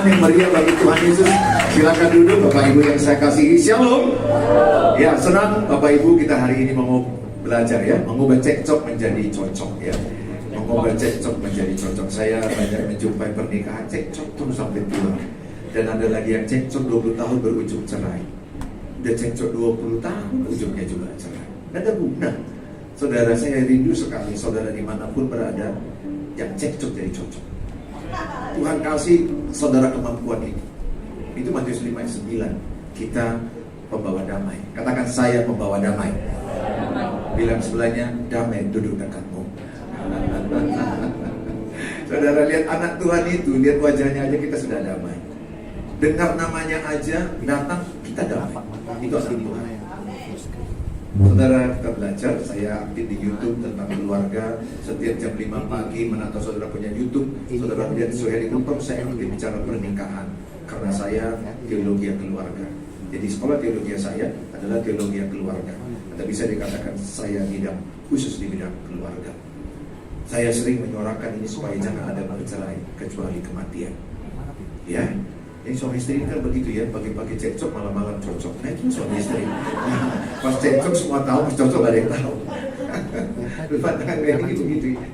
tangan yang meriah bagi Tuhan Yesus. Silakan duduk Bapak Ibu yang saya kasihi. Shalom. Ya, senang Bapak Ibu kita hari ini mau belajar ya, mengubah cekcok menjadi cocok ya. Mengubah cekcok menjadi cocok. Saya banyak menjumpai pernikahan cekcok terus sampai tua. Dan ada lagi yang cekcok 20 tahun berujung cerai. Udah cekcok 20 tahun ujungnya juga cerai. Nggak ada guna. Saudara, saya rindu sekali saudara dimanapun berada yang cekcok jadi cocok. Tuhan kasih saudara kemampuan ini. Itu Matius 5 ayat 9. Kita pembawa damai. Katakan, saya pembawa damai. Bilang sebelahnya, damai duduk dekatmu. Saudara, lihat anak Tuhan itu, lihat wajahnya aja kita sudah damai. Dengar namanya aja, datang, kita damai. Itu asli Tuhan. Saudara, kita belajar, saya aktif di YouTube tentang keluarga. Setiap jam 5 pagi, mana tahu saudara punya YouTube, saudara lihat Suheri Kumpul, saya aktif bicara pernikahan. Karena saya teologi keluarga. Jadi sekolah teologi saya adalah teologi keluarga. Atau bisa dikatakan saya bidang khusus di bidang keluarga. Saya sering menyuarakan ini supaya jangan ada bercerai kecuali kematian. Ya, ini suami istri kan begitu ya, pagi-pagi cekcok, malam-malam cocok. Nah itu suami istri. Pas cekcok semua tahu, pas cocok gak ada yang tahu. Pandangan kayak gitu,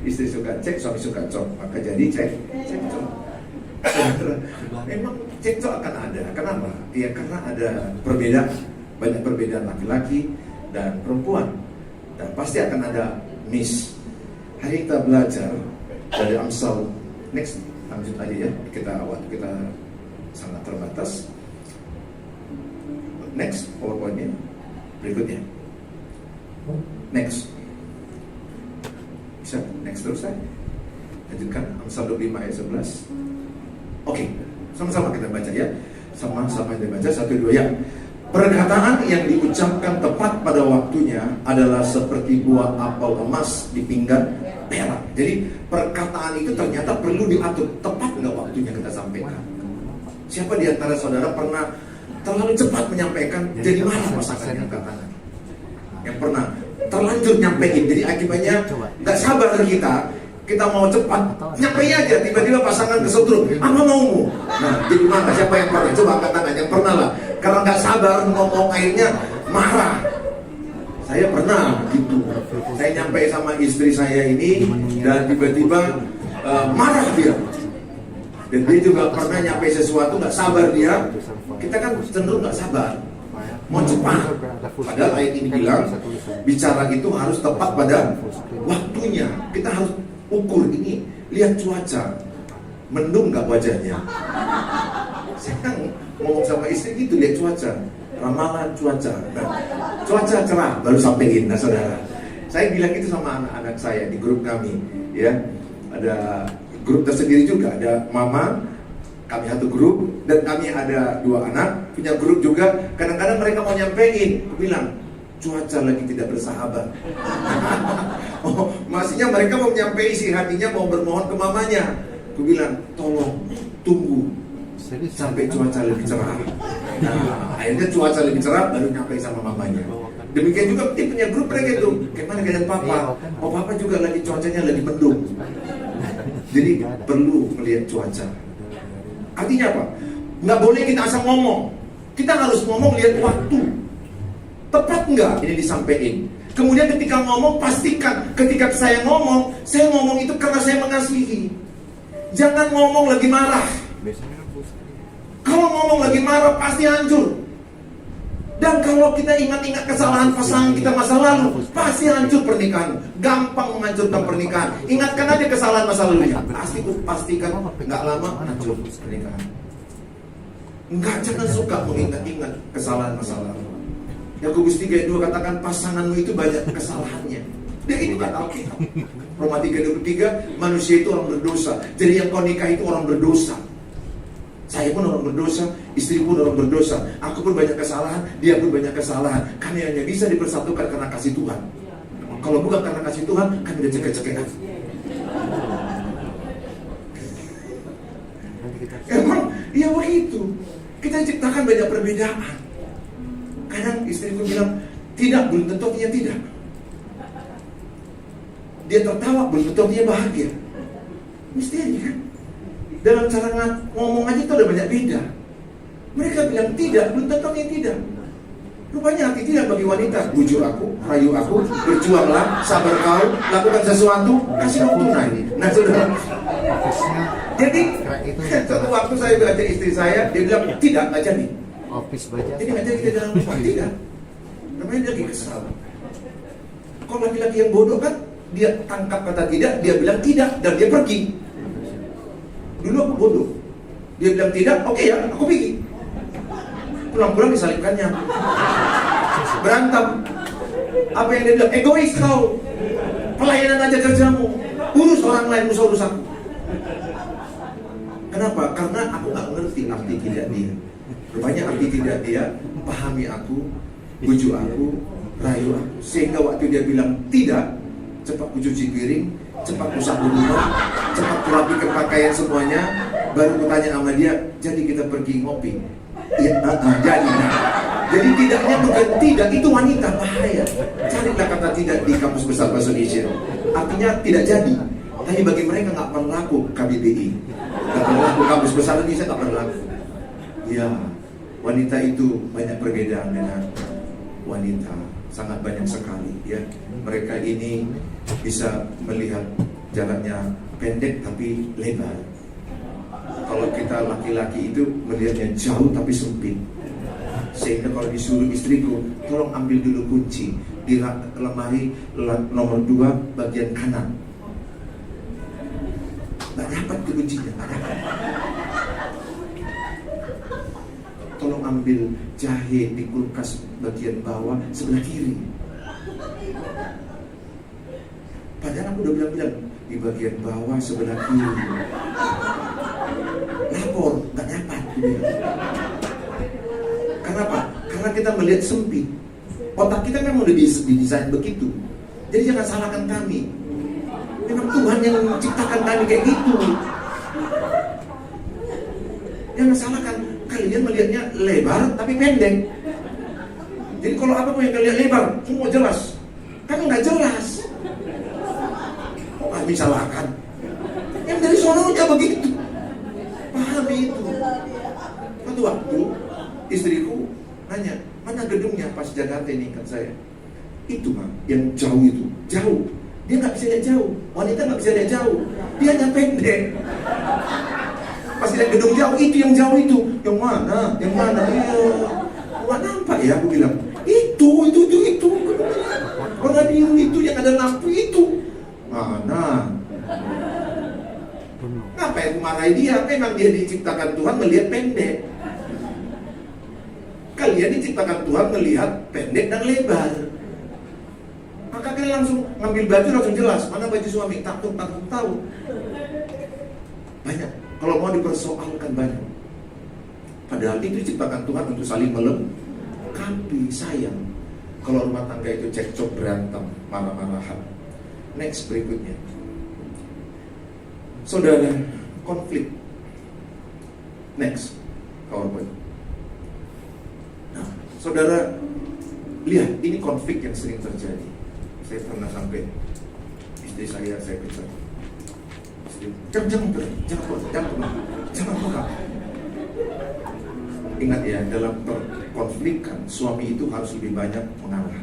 istri suka cek, suami suka cok, maka jadi cekcok. Memang cekcok akan ada. Kenapa? Ya karena ada perbedaan, banyak perbedaan laki-laki dan perempuan, dan pasti akan ada miss. Hari kita belajar dari Amsal. Next, lanjut aja ya. Waktu kita sangat terbatas. Next, PowerPoint-nya berikutnya. Next. Bisa next terus saya. Lanjutkan Amsal 25 ayat 11. Oke, sama-sama kita baca ya. Sama-sama kita baca, 1, 2 ya. Perkataan yang diucapkan tepat pada waktunya adalah seperti buah apel emas di pinggan perak. Jadi perkataan itu ternyata perlu diatur. Tepat nggak waktunya kita sampaikan? Siapa di antara saudara pernah terlalu cepat menyampaikan, jadi marah pasangannya katakan? Yang pernah terlanjur nyampein, jadi akibatnya nggak sabar kita mau cepat, nyampein aja, tiba-tiba pasangan kesetrum, apa maumu? Nah, jadi mana? Siapa yang pernah? Coba angkat tangan, yang pernah lah. Karena nggak sabar ngomong, akhirnya marah. Saya pernah gitu. Saya nyampe sama istri saya ini, dan tiba-tiba marah dia. Dan dia juga pernah nyampe sesuatu, nggak sabar dia. Kita kan cenderung nggak sabar, mau cepat. Padahal ayat ini bilang, bicara itu harus tepat pada waktunya. Kita harus ukur ini, lihat cuaca, mendung nggak wajahnya. Saya kan ngomong sama istri gitu, lihat cuaca, ramalan cuaca. Nah, cuaca cerah baru sampein. Nah saudara, saya bilang itu sama anak-anak saya di grup kami, ya. Ada grup tersendiri juga, ada mama, kami satu grup, dan kami ada 2 anak punya grup juga. Kadang-kadang mereka mau nyampein, aku bilang cuaca lagi tidak bersahabat. Oh, maksudnya mereka mau nyampein isi hatinya, mau bermohon ke mamanya. Aku bilang tolong tunggu sampai cuaca lebih cerah. Nah, akhirnya cuaca lebih cerah baru nyampe sama mamanya. Demikian juga dia punya grup mereka itu. Gimana keadaan papa? Oh papa juga lagi cuacanya lagi mendung. Jadi perlu melihat cuaca. Artinya apa? Nggak boleh kita asal ngomong. Kita harus ngomong lihat waktu. Tepat nggak ini disampaikan? Kemudian ketika ngomong, pastikan ketika saya ngomong itu karena saya mengasihi. Jangan ngomong lagi marah. Kalau ngomong lagi marah pasti hancur. Dan kalau kita ingat-ingat kesalahan pasangan kita masa lalu, pasti hancur pernikahan. Gampang menghancurkan pernikahan. Ingatkan aja kesalahan masa lalunya. Pastikan nggak lama hancur pernikahan. Jangan suka mengingat-ingat kesalahan masa lalu. Yakobus 3:2 katakan pasanganmu itu banyak kesalahannya. Dia itu kata Alkitab. Roma 3:23, manusia itu orang berdosa. Jadi yang kau nikah itu orang berdosa. Saya pun orang berdosa, istri pun orang berdosa. Aku pun banyak kesalahan, dia pun banyak kesalahan. Kami hanya bisa dipersatukan karena kasih Tuhan. Kalau bukan karena kasih Tuhan, kami udah cekek-cekekan. Emang, ya begitu. Kita ciptakan banyak perbedaan. Kadang istriku bilang, tidak, belum tentu dia tidak. Dia tertawa, belum tentu dia bahagia. Misteri kan? Dalam cara ngomong aja itu ada banyak beda. Mereka bilang tidak, belum tentu yang tidak. Rupanya arti tidak bagi wanita. Bujuk aku, rayu aku, berjuanglah, sabar kau, lakukan sesuatu, kasih waktu tunai. Nah saudara, jadi satu waktu saya baca istri saya, dia bilang tidak, nggak jadi. Jadi nggak jadi kita dalam rumah, tidak. Namanya dia lagi kesal. Kalau laki-laki yang bodoh kan, dia tangkap kata tidak, dia bilang tidak, dan dia pergi. Dulu aku bodoh, dia bilang tidak, oke ya, aku pergi. Pulang-pulang disalibkannya, berantem. Apa yang dia bilang? Egois kau, pelayanan aja kerjamu, urus orang lain, urus aku. Kenapa? Karena aku nggak ngerti arti tidak dia. Rupanya arti tidak dia, pahami aku, bujuk aku, rayu aku. Sehingga waktu dia bilang tidak, cepat ku cuci piring, cepat ku sapu rumah, cepat ku rapikan pakaian semuanya. Baru ku tanya sama dia, jadi kita pergi ngopi. Ya, jadi. Jadi tidaknya bukan tidak, itu wanita, bahaya. Carilah kata tidak di Kamus Besar Bahasa Indonesia. Artinya tidak jadi. Tapi bagi mereka nggak berlaku KBBI, nggak berlaku Kamus Besar Indonesia, nggak berlaku. Ya, wanita itu banyak perbedaan dengan wanita, sangat banyak sekali. Ya, mereka ini bisa melihat jalannya pendek tapi lebar. Kalau kita laki-laki itu melihatnya jauh tapi sempit. Sehingga kalau disuruh istriku, tolong ambil dulu kunci di lemari nomor 2 bagian kanan. Nggak dapat kuncinya, nggak dapat. Tolong ambil jahe di kulkas bagian bawah sebelah kiri. Padahal aku udah bilang-bilang di bagian bawah sebelah kiri. Lapor, nggak dapat. Kenapa? Karena kita melihat sempit. Otak kita kan udah didesain begitu. Jadi jangan salahkan kami. Memang Tuhan yang menciptakan kami kayak gitu. Jangan salahkan. Kalian melihatnya lebar tapi pendek. Jadi kalau apapun yang kalian lebar, semua jelas. Kami nggak jelas. Kok kami salahkan? Yang dari sononya begitu. Pahami itu. Suatu waktu istriku nanya, mana gedungnya pas Jakarta ini kan saya. Itu mah yang jauh itu, jauh. Dia nggak bisa lihat jauh, wanita nggak bisa lihat jauh, dia hanya pendek. Pas lihat gedung jauh itu yang jauh itu, yang mana? Yang mana? Nggak nampak ya, aku bilang. Itu. Warna biru itu yang ada lampu itu. Mana? Ngapain aku marahi dia? Memang dia diciptakan Tuhan melihat pendek. Kalian diciptakan Tuhan melihat pendek dan lebar. Maka kalian langsung ngambil baju langsung jelas mana baju suami, takut tahu. Banyak. Kalau mau dipersoalkan banyak. Padahal itu diciptakan Tuhan untuk saling melengkapi, sayang. Kalau rumah tangga itu cekcok, berantem, marah-marahan. Next berikutnya. Saudara, konflik. Next, PowerPoint. Nah, saudara, lihat, ini konflik yang sering terjadi. Saya pernah sampai istri saya pecat. Jangan buka. Ingat ya, dalam perkonflikan suami itu harus lebih banyak mengalah.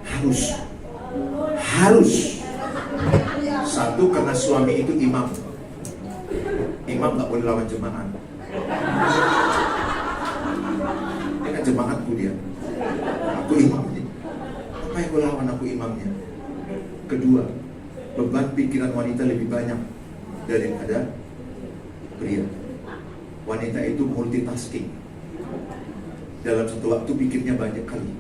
Harus. Satu, karena suami itu imam. Imam gak boleh lawan jemaat. Dia kan jemaatku dia. Aku imamnya. Apa yang gue lawan, aku imamnya. Kedua, beban pikiran wanita lebih banyak daripada pria. Wanita itu multitasking. Dalam satu waktu pikirnya banyak kali.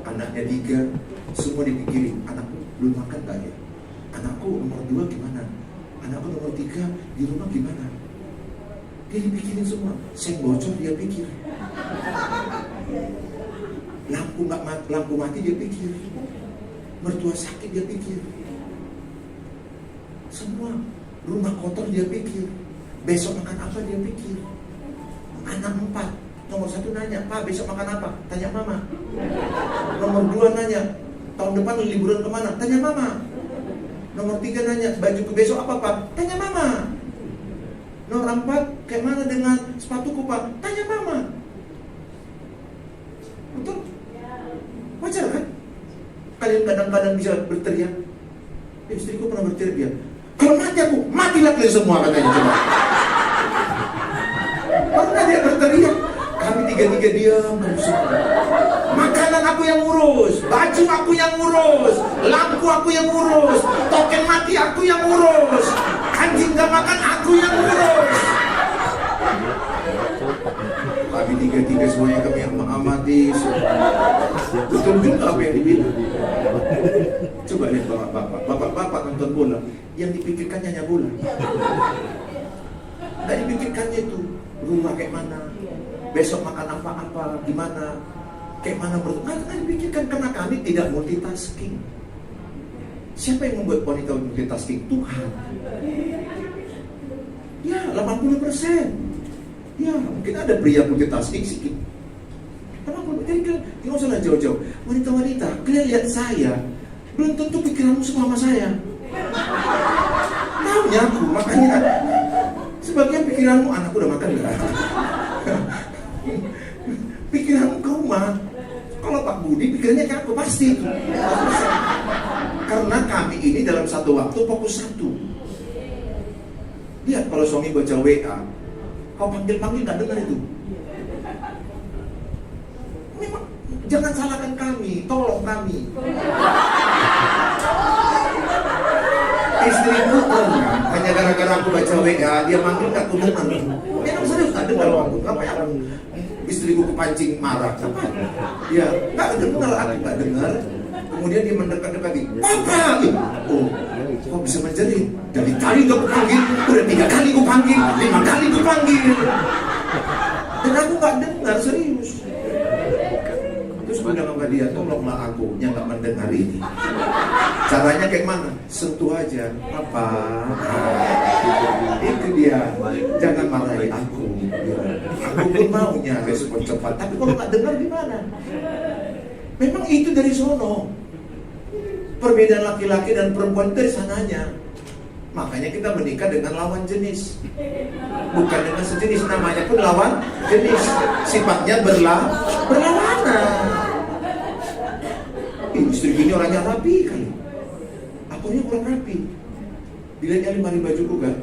Anaknya 3, semua dipikirin. Anakku belum makan gak ya? Anakku nomor 2 gimana? Anakku nomor 3 di rumah gimana? Dia dipikirin semua. Seng bocor dia pikir. Lampu mati dia pikir. Mertua sakit dia pikir. Semua. Rumah kotor dia pikir. Besok makan apa dia pikir. Anak 4, nomor 1 nanya, Pak besok makan apa? Tanya mama. Nomor 2 nanya, tahun depan liburan kemana? Tanya mama. Nomor 3 nanya, bajuku besok apa Pak? Tanya mama. Nomor 4, kayak mana dengan sepatuku Pak? Tanya mama. Betul? Wajar kan? Kalian kadang-kadang bisa berteriak. Istriku pernah berteriak dia, kalau mati aku, matilah kalian semua katanya. Coba. Pernah dia berteriak. Kami tiga-tiga diam. Makanan aku yang urus, baju aku yang urus, lampu aku yang urus, token mati aku yang urus, anjing gak makan aku yang urus. Kami tiga-tiga semuanya kami yang mengamati. Betul juga apa yang dibilang. Coba lihat bapak-bapak nonton bola, yang dipikirkannya hanya bola. Gak dipikirkannya itu rumah kayak mana, besok makan apa-apa, gimana, kayak mana nggak dipikirkan, karena kami tidak multitasking. Siapa yang membuat wanita multitasking? Tuhan. Ya, 80%. Ya, mungkin ada pria multitasking sedikit. Jadi nggak usah jauh-jauh. Wanita-wanita, kalian lihat saya, belum tentu pikiranmu semua sama saya. Taunya aku, makanya sebagian pikiranmu, anakku udah makan nggak? Pikiranmu kau mah. Kalau Pak Budi pikirannya kayak aku pasti. Karena kami ini dalam satu waktu fokus satu. Lihat kalau suami baca WA, kau panggil-panggil nggak dengar itu. Memang jangan salahkan kami, tolong kami. Istriku pernah, hanya gara-gara aku baca WA, dia manggil gak aku dengar. Memang serius gak dengar waktu. Apa ya? Istriku kepancing marah. Apa? Ya, gak dengar, aku gak dengar. Kemudian dia mendekat-dekat lagi. Papa! Oh, kok bisa menjerit? Dari tadi gak aku panggil, udah 3 kali aku panggil, 5 kali aku panggil. Dan aku gak dengar, serius. Terus gue bilang sama dia, tolonglah aku yang gak mendengar ini. Caranya kayak mana? Sentuh aja, apa? Itu dia. Jangan marahi aku. Aku pun maunya respon cepat. Tapi kalau nggak dengar gimana? Memang itu dari sono. Perbedaan laki-laki dan perempuan dari sananya. Makanya kita menikah dengan lawan jenis. Bukan dengan sejenis, namanya pun lawan jenis. Sifatnya berlawanan. Istri gini orangnya rapi kali. Akunnya kurang rapi. Dilihatnya 5 bajuku kan,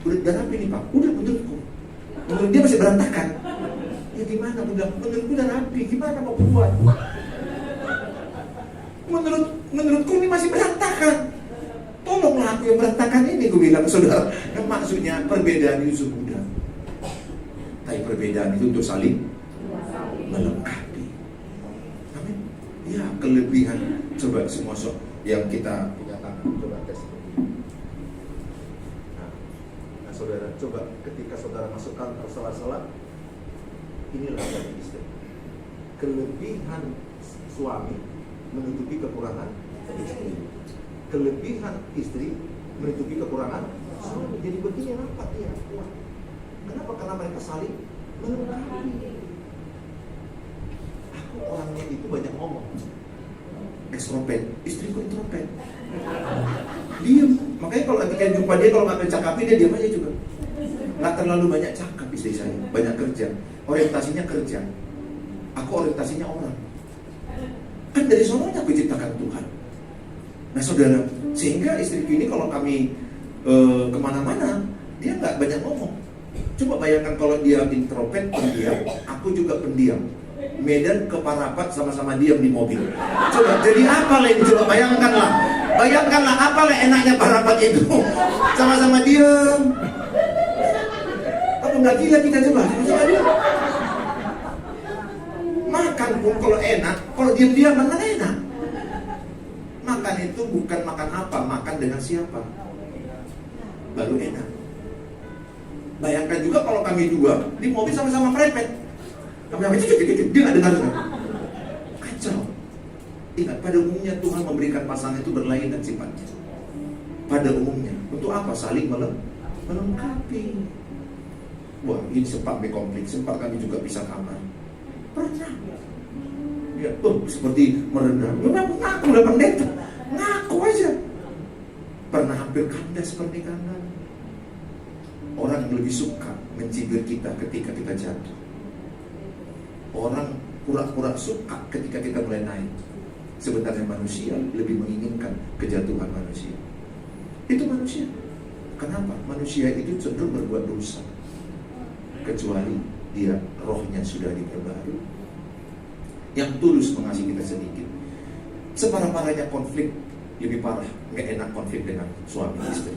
udah rapi nih Pak. Udah, menurutku dia masih berantakan. Ya gimana, menurutku udah rapi. Gimana mau buat? Menurutku ini masih berantakan. Tolonglah aku yang berantakan ini, gue bilang saudara. Nah, maksudnya perbedaan itu sudah. Tapi perbedaan itu untuk saling melengkapi. Amin. Ya, kelebihan. Coba semua yang kita punya tangan, coba tes. Nah, saudara, coba ketika saudara masukkan sela-sela, inilah dari istri. Kelebihan suami menutupi kekurangan istri. Kelebihan istri menutupi kekurangan suami. Jadi begini rapat dia kuat. Kenapa? Karena mereka saling melengkapi. Aku orangnya itu banyak ngomong, ekstrovert, istriku introvert. Diam. Makanya kalau ketika jumpa dia, kalau nggak mencakapi dia diam aja juga. Nggak terlalu banyak cakap istri saya, banyak kerja. Orientasinya kerja. Aku orientasinya orang. Kan dari sononya aku ciptakan Tuhan. Nah saudara, sehingga istriku ini kalau kami kemana-mana, dia nggak banyak ngomong. Coba bayangkan kalau dia introvert, pendiam, aku juga pendiam. Medan ke Parapat sama-sama diam di mobil. Coba jadi apa lah ini? Coba bayangkanlah. Bayangkanlah apa lah enaknya Parapat itu. Sama-sama diam. Apa nggak gila kita coba? Sama-sama diam. Makan pun kalau enak, kalau diam-diam mana enak. Makan itu bukan makan apa, makan dengan siapa. Baru enak. Bayangkan juga kalau kami dua di mobil sama-sama merepet. Kami dia nggak dengar. Kacau. Ingat, pada umumnya Tuhan memberikan pasangan itu berlainan sifatnya. Pada umumnya. Untuk apa? Saling melengkapi. Wah, ini sempat berkonflik. Sempat kami juga pisah kamar. Pernah. Ya, seperti merendah. Ngaku lah pendeta. Ngaku aja. Pernah hampir kandas pernikahan. Orang lebih suka mencibir kita ketika kita jatuh. Orang pura-pura suka ketika kita mulai naik. Sebenarnya manusia lebih menginginkan kejatuhan manusia. Itu manusia. Kenapa? Manusia itu cenderung berbuat dosa, kecuali dia rohnya sudah diperbarui, yang tulus mengasihi kita sedikit. Separah-parahnya konflik, lebih parah, gak enak konflik dengan suami istri.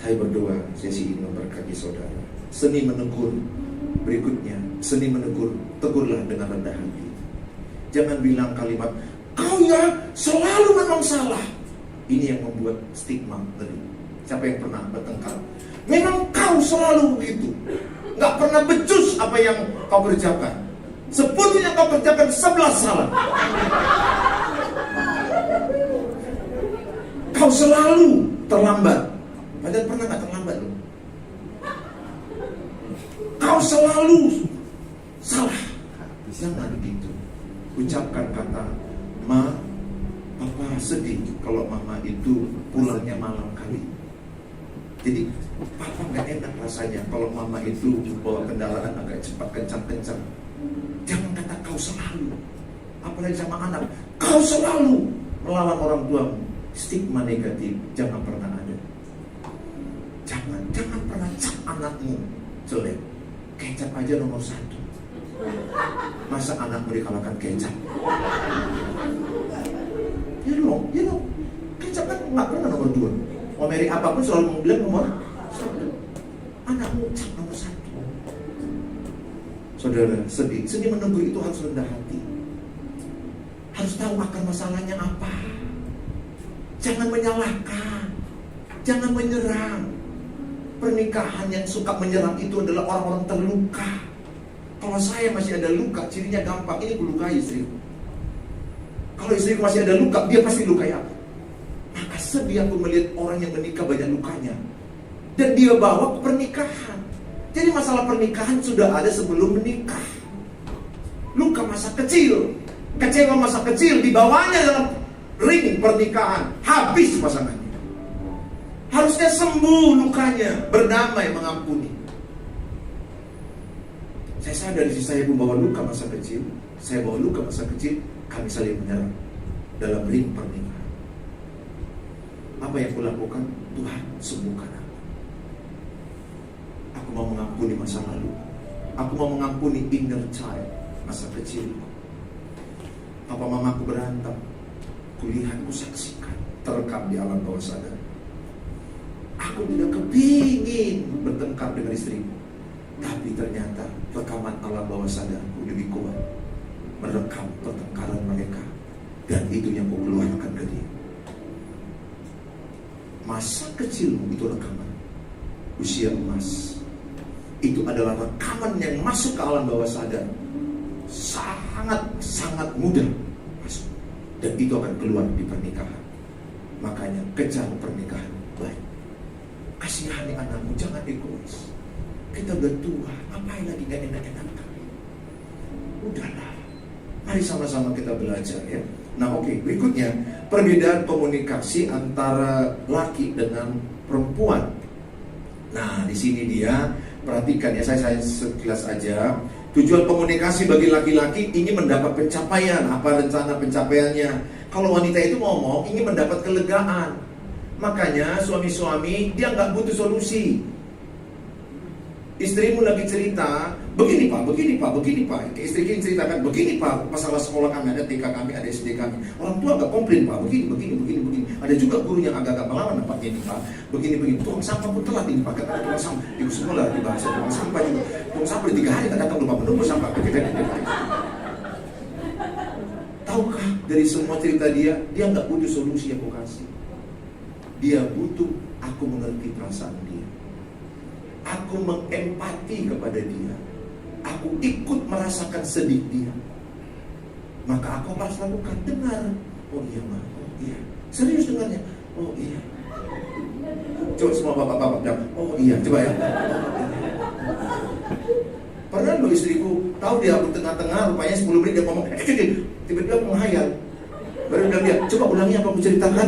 Saya berdoa sesi ini memberkati saudara. Seni menegur, berikutnya seni menegur, tegurlah dengan rendah hati. Jangan bilang kalimat, kau ya selalu memang salah. Ini yang membuat stigma tadi. Siapa yang pernah bertengkar? Memang kau selalu begitu, gak pernah becus apa yang kau kerjakan. 10 yang kau kerjakan 11 salah. Kau selalu terlambat. Padahal pernah gak terlambat loh. Kau selalu salah. Jangan begitu. Ucapkan kata, Ma, Papa sedih kalau Mama itu pulangnya malam kali. Jadi Papa gak enak rasanya kalau Mama itu bawa kendaraan agak cepat, kencang-kencang. Jangan kata kau selalu. Apalagi sama anak, kau selalu melawan orang tuamu. Stigma negatif jangan pernah ada. Jangan pernah cap anakmu jelek. Kecap aja nomor 1. Masa anakmu dikalahkan kecap? You know, kecap kan nggak pernah nomor 2. Mau Mary apapun selalu bilang nomor 1. Anakmu cap nomor 1. Saudara, seni menegur itu harus rendah hati. Harus tahu akar masalahnya apa. Jangan menyalahkan, jangan menyerang. Pernikahan yang suka menyerang itu adalah orang-orang terluka. Kalau saya masih ada luka, cirinya gampang. Ini melukai istriku. Kalau istriku masih ada luka, dia pasti lukai aku. Maka sedih aku melihat orang yang menikah banyak lukanya, dan dia bawa ke pernikahan. Jadi masalah pernikahan sudah ada sebelum menikah. Luka masa kecil, kecewa masa kecil, dibawanya dalam ring pernikahan, habis pasangannya. Harusnya sembuh lukanya, berdamai, mengampuni. Saya sadar si saya pun bawa luka masa kecil, saya bawa luka masa kecil, kami saling menyerang dalam ring pernikahan. Apa yang kulakukan? Tuhan, sembuhkan aku. Aku mau mengampuni masa lalu. Aku mau mengampuni inner child, masa kecil. Papa mamaku berantem, kulihat, kusaksikan, terekam di alam bawah sadar. Aku tidak kepingin bertengkar dengan istriku, tapi ternyata rekaman alam bawah sadarku lebih kuat merekam pertengkaran mereka, dan itu yang aku keluarkan ke dia. Masa kecilmu itu rekaman, usia emas. Itu adalah rekaman yang masuk ke alam bawah sadar, sangat mudah masuk, dan itu akan keluar di pernikahan. Makanya kejar pernikahan baik. Kasihani anakmu, jangan egois. Kita udah tua, ngapain lagi gak enak-enakan? Udahlah, mari sama-sama kita belajar ya. Nah oke, berikutnya perbedaan komunikasi antara laki dengan perempuan. Nah di sini dia, perhatikan ya, saya sekilas aja. Tujuan komunikasi bagi laki-laki ingin mendapat pencapaian. Apa rencana pencapaiannya? Kalau wanita itu ngomong ingin mendapat kelegaan. Makanya suami-suami dia nggak butuh solusi. Istrimu lagi cerita, begini pak. Istri ceritakan, begini pak, masalah sekolah kami, ada TK kami, ada SD kami. Orang tua nggak komplain pak, begini. Ada juga guru yang agak-agak melawan nampaknya ini pak. Begini. Tukang sampah pun telat ini pak, kata tukang sampah. Di sekolah dibahas tukang sampah juga. Tukang sampah 3 hari tak datang, lupa menunggu sampah. Tahukah dari semua cerita dia nggak butuh solusi yang aku kasih. Dia butuh aku mengerti perasaan dia. Aku mengempati kepada dia. Aku ikut merasakan sedih dia. Maka aku harus lakukan, dengar. Oh iya ma, oh iya. Serius dengarnya. Oh iya. Coba semua bapak-bapak bilang, oh iya, coba ya. Pernah lo istriku tahu dia aku tengah-tengah, rupanya 10 menit dia ngomong, tiba-tiba menghayal. Baru bilang dia, coba ulangi apa aku ceritakan.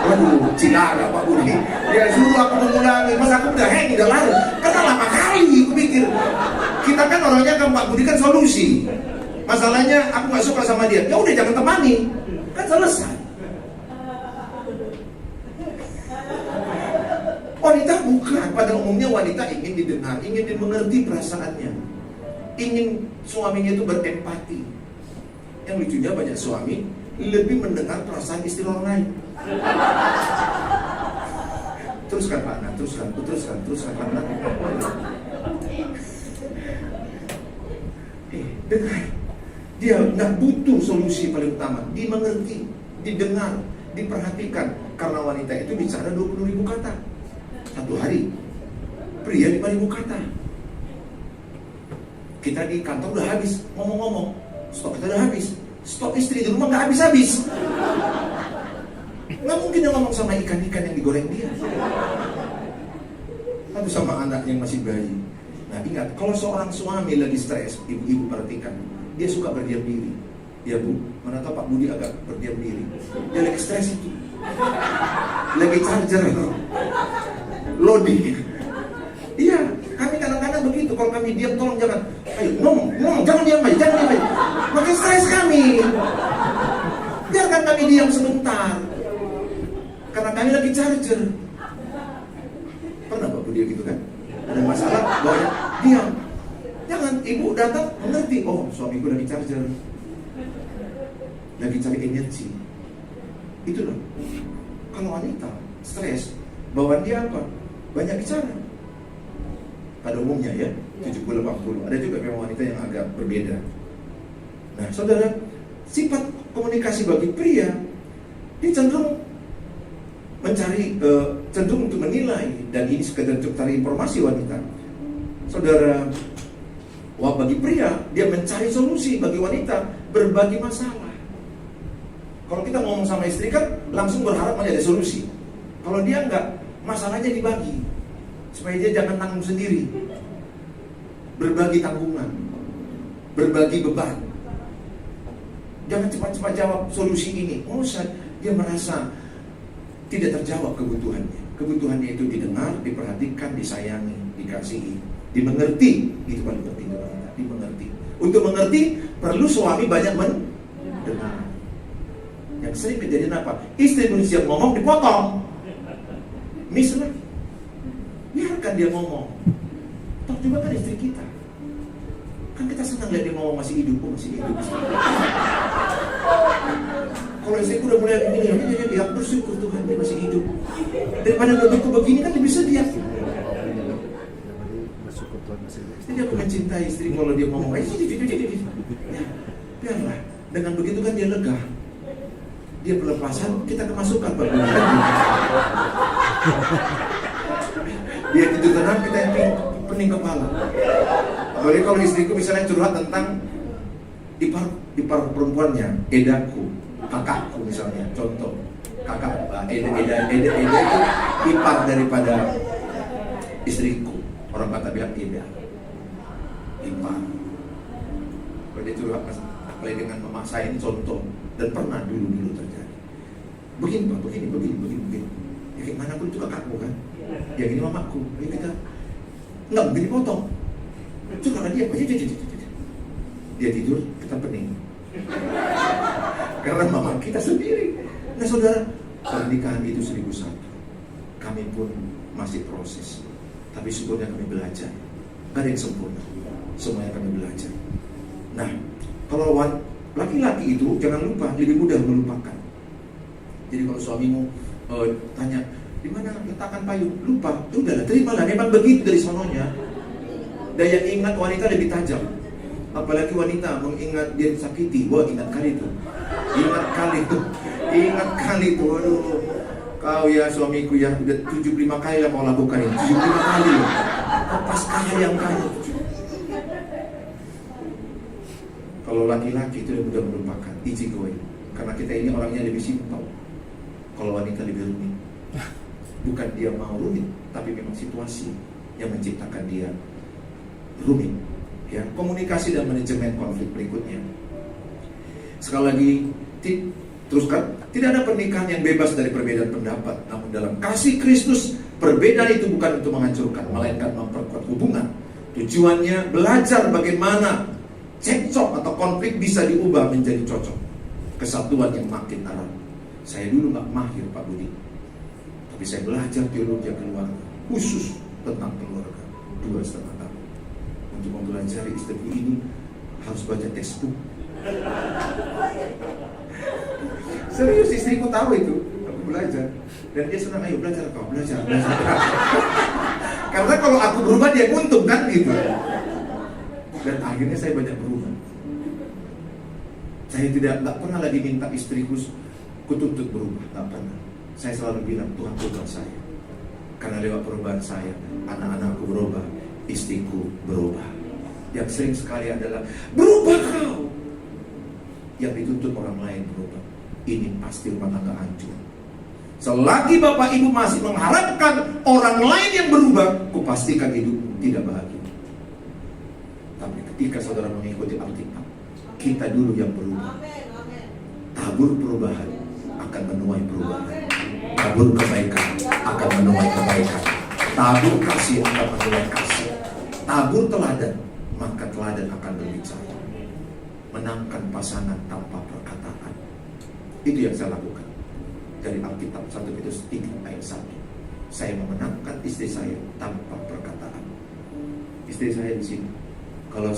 Waduh, cilaka Pak Budi. Dia suruh aku mengulangi, mas aku udah udah lari. Karena lama kali, aku pikir. Kita kan orangnya kan Pak Budi kan solusi. Masalahnya aku gak suka sama dia, ya udah jangan temani, kan selesai. Wanita bukan, pada umumnya wanita ingin didengar, ingin dimengerti perasaannya, ingin suaminya itu berempati. Yang lucunya banyak suami lebih mendengar perasaan istri orang lain. Teruskan Pak Ana, teruskan Pak Ana. Dengar. Dia nggak butuh solusi paling utama, dimengerti, didengar, diperhatikan. Karena wanita itu bicara 20.000 kata satu hari, pria 5.000 kata. Kita di kantor udah habis ngomong-ngomong, stok kita udah habis, stok istri di rumah nggak habis-habis. Nggak mungkin dia ngomong sama ikan-ikan yang digoreng dia, atau sama anak yang masih bayi. Nah ingat, kalau seorang suami lagi stres, ibu-ibu perhatikan, dia suka berdiam diri. Ya Bu, mana tahu Pak Budi agak berdiam diri. Dia lagi stres itu, lagi charger, loading. Iya, kami kadang-kadang begitu. Kalau kami diam, tolong jangan. Ayo, ngomong, jangan diam aja. Makin stres kami. Biarkan kami diam sebentar, karena kami lagi charger. Pernah Pak Budi gitu kan? Ada masalah, bawa diam. Jangan, ibu datang mengerti. Oh, suamiku lagi charger, lagi cari energi. Itu loh. Kalau wanita stres, bawaan dia apa? Banyak bicara. Pada umumnya ya, 70-80. Ada juga memang wanita yang agak berbeda. Nah, saudara, sifat komunikasi bagi pria, dia cenderung mencari, cenderung untuk menilai, dan ini sekedar untuk cari informasi wanita. Saudara, bagi pria, dia mencari solusi. Bagi wanita, berbagi masalah. Kalau kita ngomong sama istri kan langsung berharap ada solusi. Kalau dia enggak, masalahnya dibagi, supaya dia jangan tanggung sendiri. Berbagi tanggungan, berbagi beban. Jangan cepat-cepat jawab solusi ini. Dia merasa tidak terjawab kebutuhannya. Kebutuhannya itu didengar, diperhatikan, disayangi, dikasihi, dimengerti. Itu paling penting, dimengerti. Untuk mengerti, perlu suami banyak mendengar. Yang sering kejadian apa? Istri dulu siap ngomong, dipotong. Misalnya, biarkan dia ngomong. Toh juga kan istri kita. Kan kita senang lihat dia ngomong masih hidup. Kalau istriku udah mulai begini, dia bersyukur Tuhan dia masih hidup. Daripada begitu begini kan lebih sedih. Jadi aku mencintai istri kalau dia ngomong, ya, biarlah. Dengan begitu kan dia lega. Dia pelepasan, kita kemasukan Pak. Dia tidur tenang, kita yang pening kepala. Apalagi kalau istriku misalnya curhat tentang ipar perempuannya, edaku, kakakku misalnya, contoh kakak Eda itu ipar daripada istriku. Orang kata bilang Eda, ipar. Kalau dia curhat apalagi dengan mama saya, ini contoh, dan pernah dulu terjadi. Begini Pak, begini. Ya gimana pun itu kakakku kan, yang ini mamaku, ya kita nggak mungkin dipotong. Curhat dia, dia tidur, kita pening. Karena mama kita sendiri. Nah saudara, pernikahan itu 1001. Kami pun masih proses, tapi syukurnya kami belajar. Gak ada yang sempurna, semuanya kami belajar. Nah, kalau laki-laki itu jangan lupa, lebih mudah melupakan. Jadi kalau suamimu tanya, di mana letakkan payung? Lupa, udahlah, terimalah, memang begitu dari sononya. Daya ingat wanita lebih tajam. Apalagi wanita mengingat dia disakiti, wah ingat kali itu. Ingat kali itu, aduh. Kau ya suamiku ya, udah 75 kali lah kau lakukan ini, 75 kali. Pas kaya yang kali. Kalau laki-laki itu lebih mudah melupakan, easy going. Karena kita ini orangnya lebih simpel. Kalau wanita lebih rumit. Bukan dia mau rumit, tapi memang situasi yang menciptakan dia rumit. Ya, komunikasi dan manajemen konflik berikutnya. Sekali lagi, Teruskan, tidak ada pernikahan yang bebas dari perbedaan pendapat. Namun dalam kasih Kristus, perbedaan itu bukan untuk menghancurkan, melainkan memperkuat hubungan. Tujuannya belajar bagaimana cekcok atau konflik bisa diubah menjadi cocok. Kesatuan yang makin erat. Saya dulu nggak mahir Pak Budi, tapi saya belajar teologi keluarga, khusus tentang keluarga 2,5 tahun. Untuk mempelajari istriku ini harus baca textbook. Serius, istriku tahu itu. Aku belajar. Dan dia senang, ayo belajar kau, belajar. Karena kalau aku berubah dia untung kan gitu. Dan akhirnya saya banyak berubah. Saya nggak pernah lagi minta istriku kutuntut berubah, nggak pernah. Saya selalu bilang, Tuhan ubah saya. Karena lewat perubahan saya, anak-anakku berubah, istriku berubah. Yang sering sekali adalah, berubah kau. Yang dituntut orang lain berubah. Ini pasti rumah tangga hancur. Selagi Bapak Ibu masih mengharapkan orang lain yang berubah, kupastikan hidupmu tidak bahagia. Tapi ketika saudara mengikuti Alkitab, kita dulu yang berubah. Tabur perubahan akan menuai perubahan. Tabur kebaikan akan menuai kebaikan. Tabur kasih akan menuai kasih. Tabur teladan, maka teladan akan berbicara. Menangkan pasangan tanpa perkataan. Itu yang saya lakukan. Dari Alkitab 1 Petrus 3 ayat 1. Saya memenangkan istri saya tanpa perkataan. Istri saya di sini. Kalau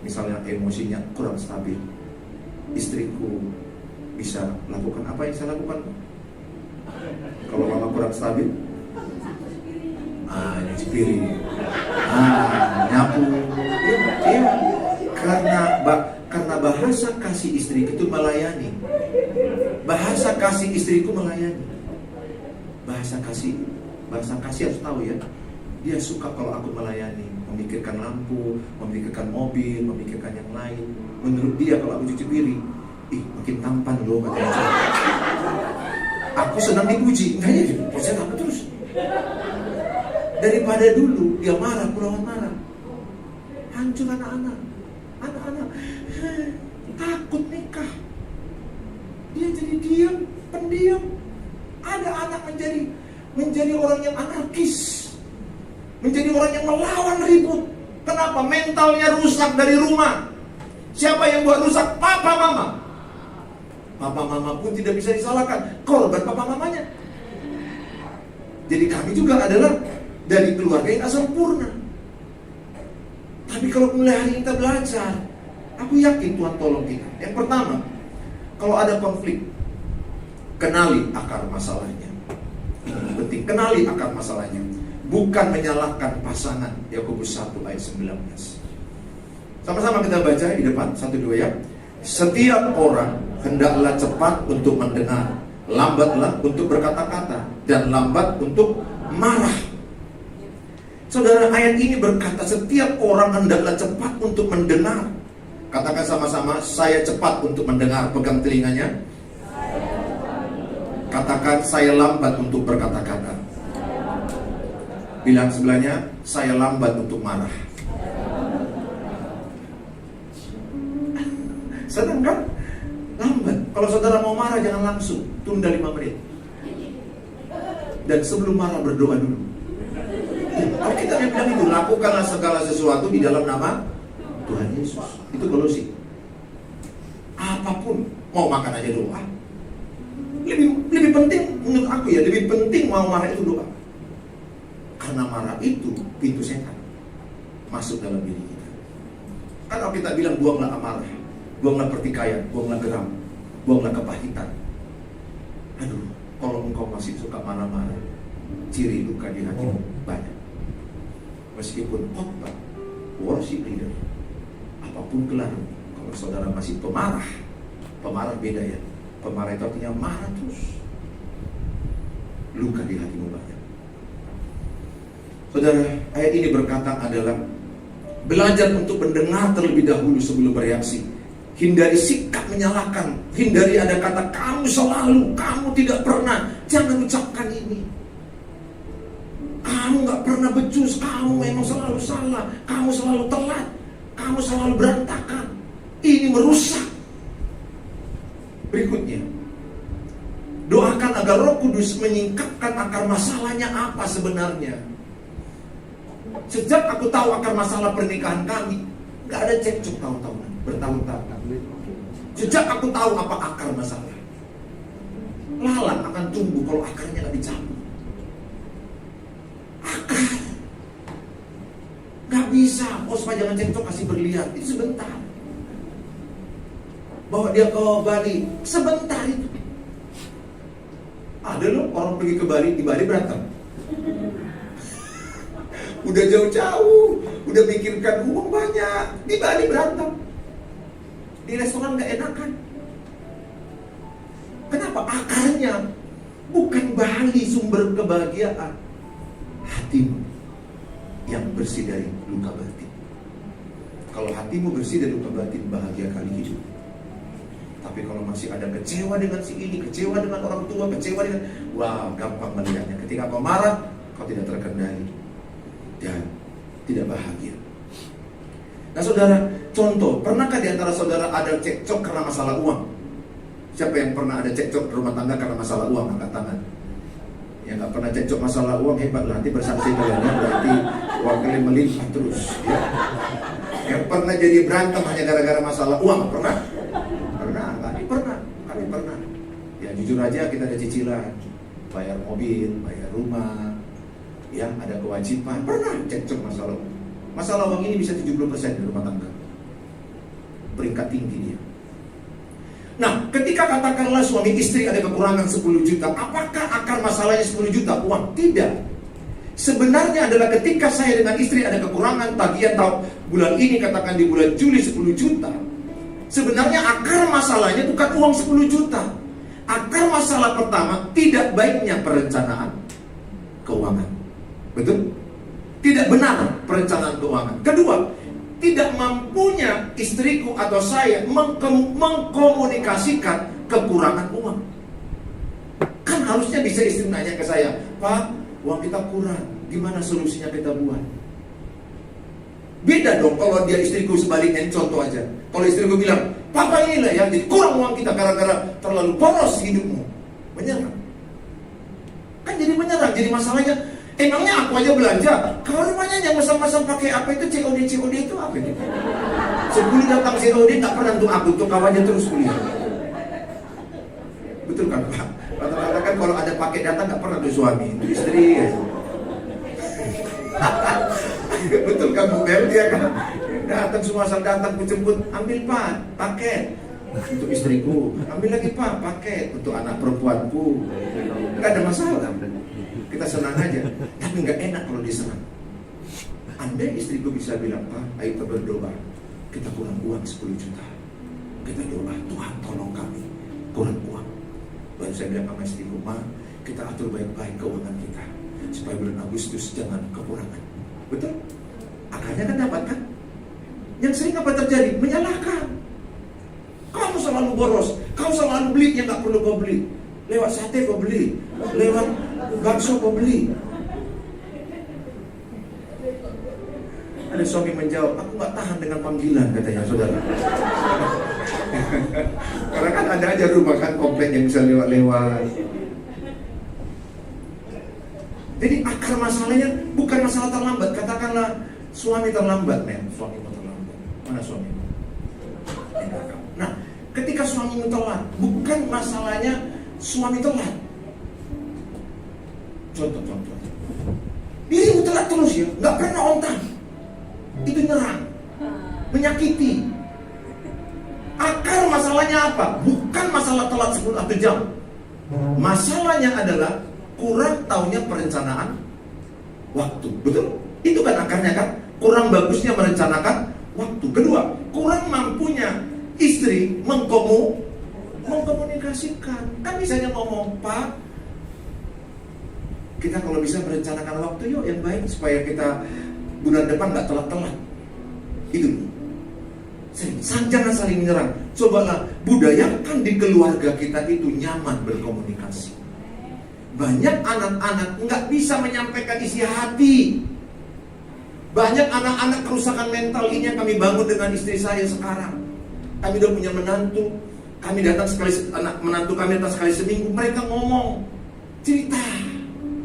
misalnya emosinya kurang stabil, istriku bisa lakukan apa yang saya lakukan. Kalau mama kurang stabil, nyuci piring, nyapu, iya. Karena bahasa kasih istri itu melayani. Bahasa kasih istriku melayani. Bahasa kasih harus tahu ya. Dia suka kalau aku melayani, memikirkan lampu, memikirkan mobil, memikirkan yang lain. Menurut dia kalau aku cuci piring, makin tampan loh katanya. Aku senang dipuji, enggak ya, proses apa terus. Daripada dulu dia marah, pulang marah. Hancur anak-anak takut nikah. Dia jadi diam, pendiam. Ada anak menjadi orang yang anarkis, menjadi orang yang melawan ribut. Kenapa? Mentalnya rusak dari rumah. Siapa yang buat rusak? Papa mama. Papa mama pun tidak bisa disalahkan, korban papa mamanya. Jadi kami juga adalah dari keluarga yang tak sempurna. Tapi kalau mulai hari ini kita belajar, aku yakin Tuhan tolong kita. Yang pertama, kalau ada konflik, kenali akar masalahnya. Ini penting, kenali akar masalahnya. Bukan menyalahkan pasangan. Yakobus 1 ayat 19. Sama-sama kita baca di depan, 1-2 ya. Setiap orang hendaklah cepat untuk mendengar, lambatlah untuk berkata-kata, dan lambat untuk marah. Saudara, ayat ini berkata setiap orang hendaklah cepat untuk mendengar. Katakan sama-sama, saya cepat untuk mendengar. Pegang telinganya. Katakan, saya lambat untuk berkata-kata. Bilang sebelahnya, saya lambat untuk marah. Senang kan? Lambat. Kalau saudara mau marah jangan langsung, tunda 5 menit. Dan sebelum marah berdoa dulu. Kalau kita bilang itu, lakukanlah segala sesuatu di dalam nama Tuhan Yesus. Itu Kolose. Apapun, mau makan aja doa. Lebih penting menurut aku ya, lebih penting mau marah itu doa. Karena marah itu pintu setan masuk dalam diri kita. Kan kalau kita bilang buanglah amarah, buanglah pertikaian, buanglah geram, buanglah kepahitan. Aduh, kalau engkau masih suka marah-marah, ciri luka di hatimu banyak. Meskipun khotbah, worship leader, apapun gelar, kalau saudara masih pemarah beda ya. Pemarah itu artinya marah terus. Luka di hatimu banyak. Saudara, ayat ini berkata adalah belajar untuk mendengar terlebih dahulu sebelum bereaksi. Hindari sikap menyalahkan. Hindari ada kata kamu selalu, kamu tidak pernah. Jangan ucapkan ini. Kamu gak pernah becus, kamu memang selalu salah, kamu selalu telat, kamu selalu berantakan. Ini merusak. Berikutnya, doakan agar Roh Kudus menyingkapkan akar masalahnya apa sebenarnya. Sejak aku tahu akar masalah pernikahan kami, gak ada cekcok tahun-tahunan, bertahun-tahun. Sejak aku tahu apa akar masalah, lalat akan tumbuh kalau akarnya gak dicabut. Akar gak bisa. Oh, supaya jangan cekcok, kasih berlian, itu sebentar. Bawa dia ke Bali, sebentar itu. Ada loh orang pergi ke Bali, di Bali berantem. Udah jauh-jauh, udah mikirkan uang banyak, di Bali berantem. Di restoran gak enakan. Kenapa? Akarnya bukan Bali sumber kebahagiaan. Hatimu yang bersih dari luka batin. Kalau hatimu bersih dari luka batin, bahagia kali hidup. Tapi kalau masih ada kecewa dengan si ini, kecewa dengan orang tua, kecewa dengan... Wah, gampang melihatnya. Ketika kau marah, kau tidak terkendali dan tidak bahagia. Nah saudara, contoh, pernahkah di antara saudara ada cekcok karena masalah uang? Siapa yang pernah ada cekcok rumah tangga karena masalah uang? Angkat tangan. Yang gak pernah cekcok masalah uang, hebat lah, nanti bersaksi kalian ya. Berarti wakilnya melimpah terus ya. Yang pernah jadi berantem hanya gara-gara masalah uang, pernah? Kami pernah. Ya jujur aja, kita ada cicilan, bayar mobil, bayar rumah, ya ada kewajiban. Pernah cekcok masalah uang. Masalah uang ini bisa 70% di rumah tangga. Peringkat tinggi dia. Nah, ketika katakanlah suami istri ada kekurangan 10 juta, apakah akar masalahnya 10 juta uang? Tidak. Sebenarnya adalah ketika saya dengan istri ada kekurangan tagihan tahun bulan ini, katakan di bulan Juli 10 juta. Sebenarnya akar masalahnya bukan uang 10 juta. Akar masalah pertama, tidak baiknya perencanaan keuangan. Betul? Tidak benar perencanaan keuangan. Kedua, tidak mampunya istriku atau saya mengkomunikasikan kekurangan uang. Kan harusnya bisa istri nanya ke saya, Pak, uang kita kurang, gimana solusinya kita buat? Beda dong kalau dia istriku sebaliknya. Contoh aja, kalau istriku bilang, Papa inilah yang jadi kurang uang kita gara-gara terlalu boros hidupmu, menyerang. Kan jadi menyerang, jadi masalahnya. Emangnya aku aja belanja, kalau rumahnya yang masang-masang pakai apa itu COD itu apa itu? Sebelum datang COD tak pernah untuk aku, untuk kawannya terus kuliah. Betul kan Pak? Rata-rata kan kalau ada pakai data nggak pernah tuh suami, itu istri ya. Betul kan Bu Bel, dia kan datang semua asal datang jemput, ambil Pak paket untuk istriku, ambil lagi Pak paket untuk anak perempuanku. Nggak ada masalah, kita senang aja. Tapi nggak enak kalau diserang. Andai istriku bisa bilang, Pak, ayo kita berdoa, kita kurang uang 10 juta, kita doa, Tuhan tolong kami, kurang uang. Baru saya bilang sama istriku, Ma, kita atur baik-baik keuangan kita, supaya bulan Agustus jangan kekurangan. Betul? Akarnya kan dapat kan? Yang sering apa terjadi? Menyalahkan. Kamu selalu boros, kamu selalu beli yang gak perlu kau beli. Lewat sate kau beli, lewat bakso kau beli. Ada suami menjawab, aku gak tahan dengan panggilan, katanya saudara. Karena kan ada aja rumah kan komplek yang bisa lewat-lewat. Jadi akar masalahnya bukan masalah terlambat. Katakanlah suami terlambat, men. Suamimu terlambat. Mana suamimu? Nah, ketika suamimu telat, bukan masalahnya suami telat. Contoh. Dirimu telat terus ya, nggak pernah on time. Itu nyerang, menyakiti. Akar masalahnya apa? Bukan masalah telat 10 jam. Masalahnya adalah kurang tahunya perencanaan waktu. Betul? Itu kan akarnya kan? Kurang bagusnya merencanakan waktu. Kedua, kurang mampunya istri mengkomunikasikan. Kan misalnya ngomong, Pak, kita kalau bisa merencanakan waktu yuk yang baik supaya kita bulan depan gak telat-telat. Itu. Jangan saling menyerang. Cobalah budayakan di keluarga kita itu nyaman berkomunikasi. Banyak anak-anak nggak bisa menyampaikan isi hati. Banyak anak-anak kerusakan mental ini yang kami bangun dengan istri saya sekarang. Kami udah punya menantu, Kami datang sekali, anak menantu kami datang sekali seminggu, mereka ngomong, cerita.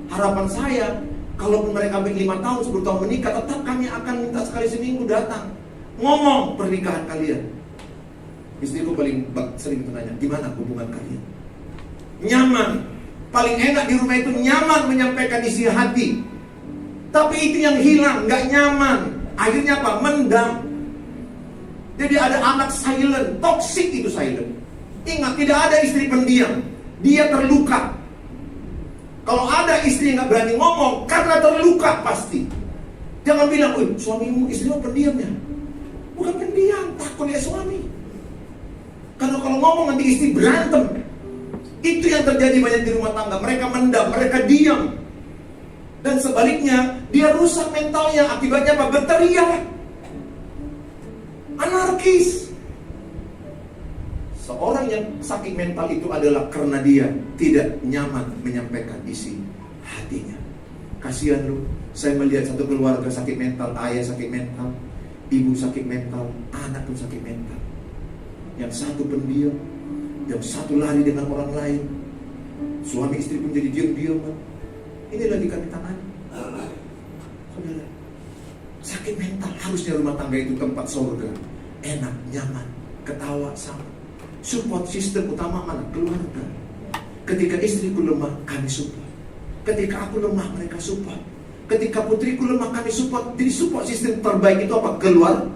Harapan saya, kalaupun mereka 5 tahun, 10 tahun menikah, tetap kami akan minta sekali seminggu datang. Ngomong pernikahan kalian. Istriku paling sering tanya, gimana hubungan kalian? Nyaman. Paling enak di rumah itu nyaman menyampaikan isi hati. Tapi itu yang hilang, gak nyaman. Akhirnya apa? Mendam. Jadi ada anak silent, toxic itu silent. Ingat, tidak ada istri pendiam. Dia terluka. Kalau ada istri yang gak berani ngomong, karena terluka pasti. Jangan bilang, suamimu, istrimu pendiam ya. Bukan pendiam, takut ya suami. Karena kalau ngomong nanti istri berantem. Itu yang terjadi banyak di rumah tangga. Mereka mendam, mereka diam. Dan sebaliknya, dia rusak mentalnya. Akibatnya apa? Berteriak. Anarkis. Seorang yang sakit mental itu adalah karena dia tidak nyaman menyampaikan isi hatinya. Kasihan lu. Saya melihat satu keluarga sakit mental. Ayah sakit mental, ibu sakit mental, anak pun sakit mental. Yang satu pendiam, yang satu lari dengan orang lain. Suami istri pun jadi diam-diam. Ini lagi kami tangani. Saudara, sakit mental. Harusnya rumah tangga itu tempat surga. Enak, nyaman, ketawa sama. Support system utama mana? Keluarga. Ketika istriku lemah, kami support. Ketika aku lemah, mereka support. Ketika putriku lemah, kami support. Jadi support system terbaik itu apa? Keluarga.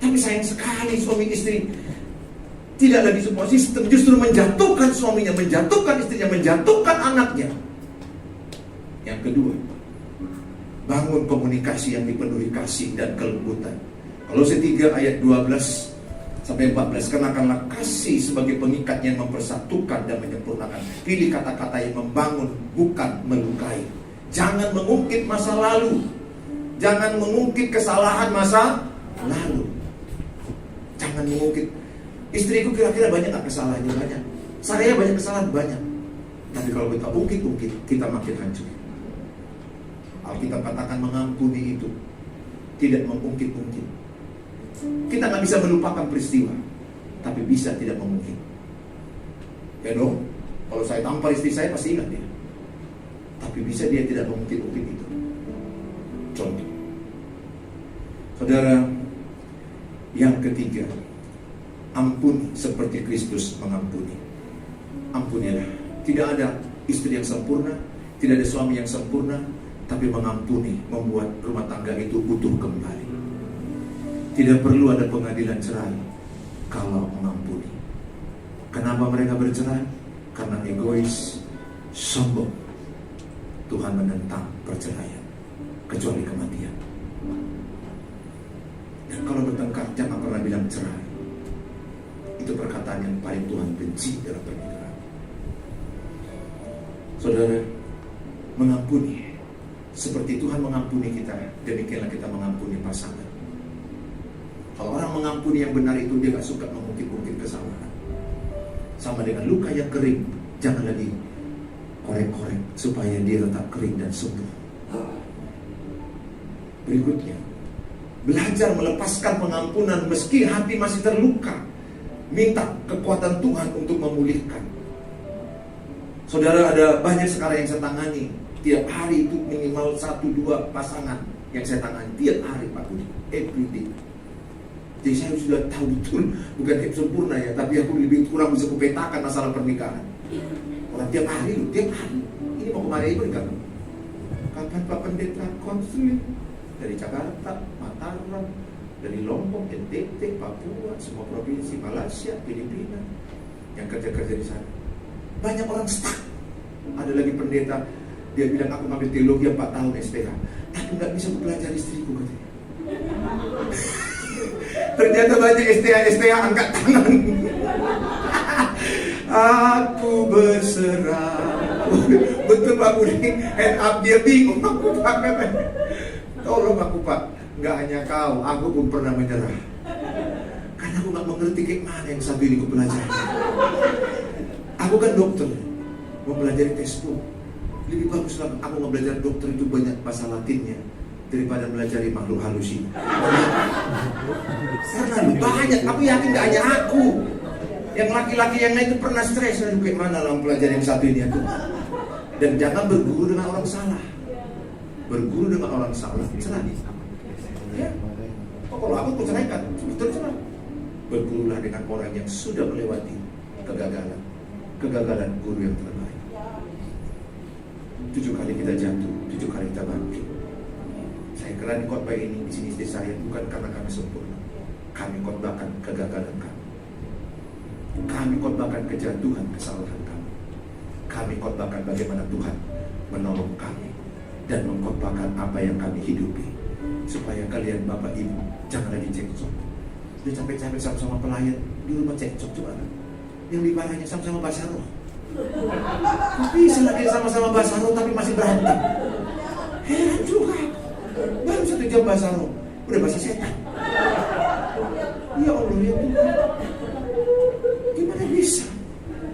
Tapi sayang sekali suami istri tidak lagi support system, justru menjatuhkan suaminya, menjatuhkan istrinya, menjatuhkan anaknya. Yang kedua, bangun komunikasi yang dipenuhi kasih dan kelembutan. Kolose 3 ayat 12 sampai 14, kenakanlah kasih sebagai pengikat yang mempersatukan dan menyempurnakan. Pilih kata-kata yang membangun, bukan melukai. Jangan mengungkit masa lalu. Jangan mengungkit kesalahan masa lalu. Jangan mengungkit. Istriku kira-kira banyak gak kesalahannya? Banyak. Saya banyak kesalahan? Banyak. Tapi kalau kita ungkit-ungkit, kita makin hancur. Alkitab katakan mengampuni itu, tidak mengungkit-ungkit. Kita gak bisa melupakan peristiwa, tapi bisa tidak mengungkit. Ya dong, kalau saya tampar istri saya pasti ingat dia. Tapi bisa dia tidak mengungkit-ungkit itu. Contoh, saudara, yang ketiga, ampuni seperti Kristus mengampuni. Ampunilah. Tidak ada istri yang sempurna, tidak ada suami yang sempurna, tapi mengampuni membuat rumah tangga itu utuh kembali. Tidak perlu ada pengadilan cerai kalau mengampuni. Kenapa mereka bercerai? Karena egois, sombong. Tuhan menentang perceraian, kecuali kematian. Dan kalau bertengkar, jangan pernah bilang cerai. Itu perkataan yang paling Tuhan benci dalam pernikahan. Saudara, mengampuni seperti Tuhan mengampuni kita, demikianlah kita mengampuni pasangan. Kalau orang mengampuni yang benar itu, dia gak suka mengungkit-ungkit kesalahan. Sama dengan luka yang kering, jangan lagi korek-korek supaya dia tetap kering dan sembuh. Berikutnya, belajar melepaskan pengampunan meski hati masih terluka. Minta kekuatan Tuhan untuk memulihkan. Saudara, ada banyak sekarang yang saya tangani. Tiap hari itu minimal 1-2 pasangan yang saya tangani. Tiap hari Pak Budi, everyday. Jadi saya sudah tahu betul, bukan sempurna ya, tapi aku lebih kurang bisa kupetakan masalah pernikahan. Orang tiap hari loh, tiap hari. Ini mau kemana ibu kan? Kapan Pak Pendeta konseling? Dari Jakarta, Mataram, dari Lombok, NTT, Papua, semua provinsi, Malaysia, Filipina, yang kerja-kerja di sana. Banyak orang stuck. Ada lagi pendeta, dia bilang aku ngambil teologi 4 tahun STH, tapi nggak bisa belajar istriku katanya. Ternyata banyak STH angkat tangan. Aku berserah. Betul Pak Budi, head up dia bingung. Aku Pak katanya. Tolong aku Pak, nggak hanya kau, aku pun pernah menyerah. Karena aku nggak mengerti kayak mana yang satu ini aku pelajari. Aku kan dokter, mau pelajari textbook. Lebih bagus lah aku nggak belajar dokter itu banyak bahasa Latinnya. daripada belajar makhluk halus ini. Karena banyak, aku yakin gak hanya aku. Yang laki-laki yang lain itu pernah stres. Kayak mana lah pelajar yang satu ini aku. Dan jangan berguru dengan orang salah. Berguru dengan orang salah, cerai. Ya. Kalau aku ceraikan, terserah. Bergurulah dengan orang yang sudah melewati kegagalan guru yang terbaik. 7 kali kita jatuh, 7 kali kita bangkit. Saya kira di khotbah ini di sini istri saya bukan karena kami sempurna. Kami khotbahkan kegagalan kami. Kami khotbahkan kejatuhan, kesalahan kami. Kami khotbahkan bagaimana Tuhan menolong kami dan mengkhotbahkan apa yang kami hidupi, supaya kalian Bapak Ibu jangan lagi cekcok. Dia capek-capek sama-sama pelayan di rumah cekcok coba. Yang diparahnya sama-sama bahasa roh. Tapi selagi sama-sama bahasa roh tapi masih berantem. Heran juga. Baru 1 jam bahasa roh, udah bahasa setan. Ya Allah, ya Tuhan. Gimana bisa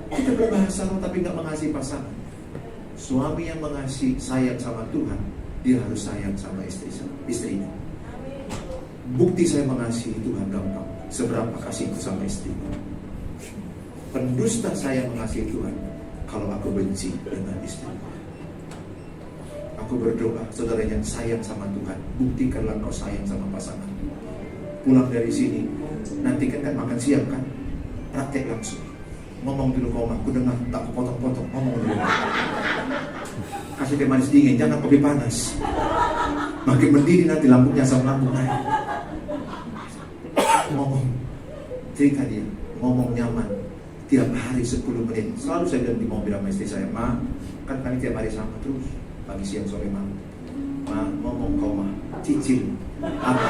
kita berbahasa roh tapi gak mengasihi pasangan? Suami yang mengasihi, sayang sama Tuhan, dia harus sayang sama istrinya. Bukti saya mengasihi Tuhan gampang. Seberapa kasihku sama istriku. Pendusta saya mengasihi Tuhan kalau aku benci dengan istriku. Aku berdoa, saudara yang sayang sama Tuhan, buktikanlah kau sayang sama pasangan. Pulang dari sini, nanti kan makan siang kan, praktek langsung. Ngomong dulu kau mah, aku dengar, tak potong-potong, ngomong dulu. Kasih teh manis dingin, jangan kopi panas. Makin mendidih nanti lambungnya sama lambung naik. Ngomong, cerita dia, ngomong nyaman. Tiap hari 10 menit. Selalu saya bilang di mobil sama istri saya, Ma, kan kami tiap hari sama terus. Pagi, siang, sore, malam. Ma, ngomong kau mah, cicil. Apa?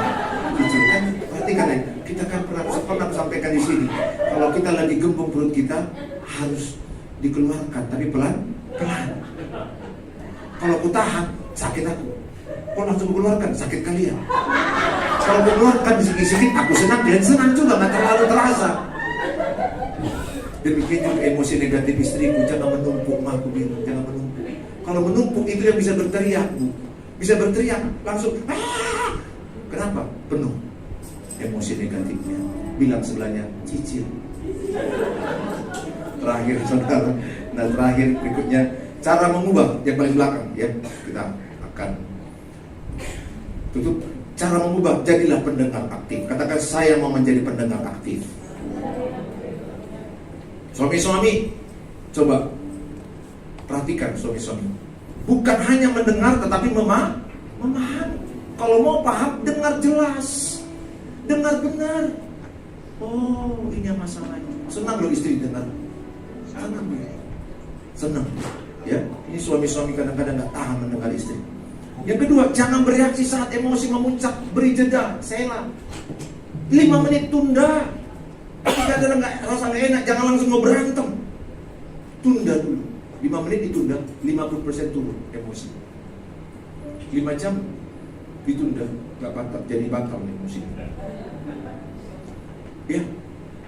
Cicil kan, perhatikan ya, kita kan pernah sampaikan di sini. Kalau kita lagi gembung perut kita, harus dikeluarkan, tapi pelan-pelan. Kalau aku tahan, sakit aku. Kalau langsung keluarkan, sakit kalian. Kalau keluarkan sedikit-sedikit, aku senang, dan senang juga, gak terlalu terasa. Demikian juga emosi negatif istriku, jangan menumpuk, Ma, aku bilang, jangan menumpuk. Kalau menumpuk itu yang bisa berteriak, Bu. Bisa berteriak, langsung, ah! Kenapa? Penuh emosi negatifnya. Bilang sebelahnya, cicil. Terakhir, saudara. Nah, terakhir berikutnya, cara mengubah yang paling belakang, ya. Kita akan tutup. Cara mengubah, jadilah pendengar aktif. Katakan, saya mau menjadi pendengar aktif. Suami-suami, coba perhatikan suami-suami. Bukan hanya mendengar, tetapi memahami. Kalau mau paham, dengar jelas, dengar benar. Oh, ini masalahnya. Senang loh istri dengar. Senang. Ya, ini suami-suami kadang-kadang nggak tahan mendengar istri. Yang kedua, jangan bereaksi saat emosi memuncak. Beri jeda, sela. 5 menit tunda. Ketika ada rasa nggak enak, jangan langsung mau berantem. Tunda dulu. 5 menit ditunda, 50% turun emosi. 5 jam ditunda, nggak batal, jadi batal emosi. Ya,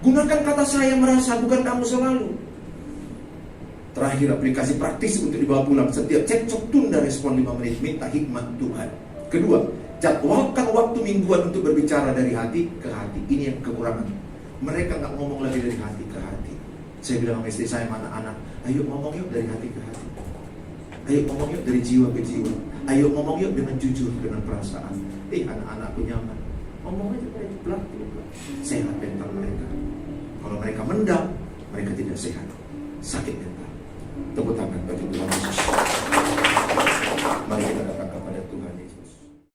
gunakan kata saya merasa, bukan kamu selalu. Terakhir, aplikasi praktis untuk dibawa pulang. Setiap cekcok tunda respon 5 menit, minta hikmat Tuhan. Kedua, jadwalkan waktu mingguan untuk berbicara dari hati ke hati. Ini yang kekurangan. Mereka nggak ngomong lagi dari hati ke hati. Saya bilang sama istri saya, mana anak, ayo ngomong yuk dari hati ke hati. Ayo ngomong yuk dari jiwa ke jiwa. Ayo ngomong yuk dengan jujur, dengan perasaan. Anak-anakku nyaman. Ngomong aja pelan-pelan. Sehat mental mereka. Kalau mereka mendam, mereka tidak sehat. Sakit mental. Tepuk tangan bagi